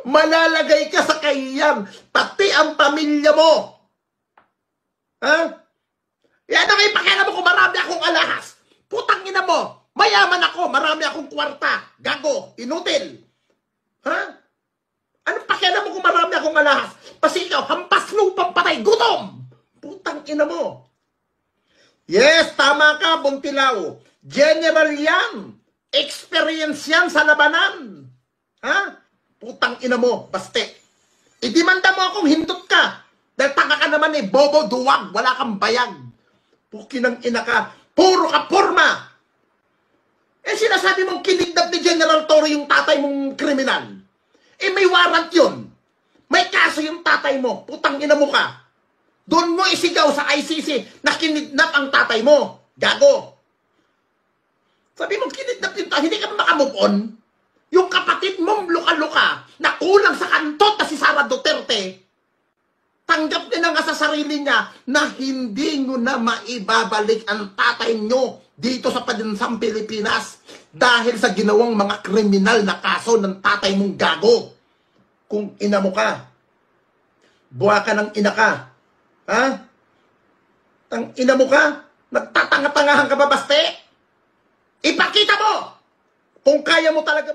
Malalagay ka sa kahiyan, pati ang pamilya mo. Ha? Yan ang ipakialam mo kung marami akong alahas. Putang ina mo, mayaman ako, marami akong kwarta. Gago, inutil. Ha? Anong pakialam mo kung marami akong alahas? Pasigaw, hampas lupang patay, gutom. Putang ina mo. Yes, tama ka, Buntilao. General yan. Experience yan sa labanan. Ha? Putang ina mo, baste. Idimanda mo akong hindot ka. Dahil tanga ka naman eh, bobo, duwag, wala kang bayag. Pukinang ina ka, puro ka porma. Eh sinasabi mong kinidnap ni General Torre yung tatay mong kriminal. Eh may warrant yun. May kaso yung tatay mo, putang ina mo ka. Doon mo isigaw sa ICC na kinidnap ang tatay mo. Gago. Sabi mong kinidnap yung tatay, hindi ka makamove on. Yung kapatid mong luka-luka na kulang sa kantot na si Sara Duterte, tanggap niya na nga sa sarili niya na hindi nyo na maibabalik ang tatay nyo dito sa Padansang Pilipinas dahil sa ginawang mga kriminal na kaso ng tatay mong gago. Kung ina mo ka, buha ka ng ina ka. Ha? Tang ina mo ka? Nagtatanga-tangahan ka ba, baste? Ipakita mo! Kung kaya mo talaga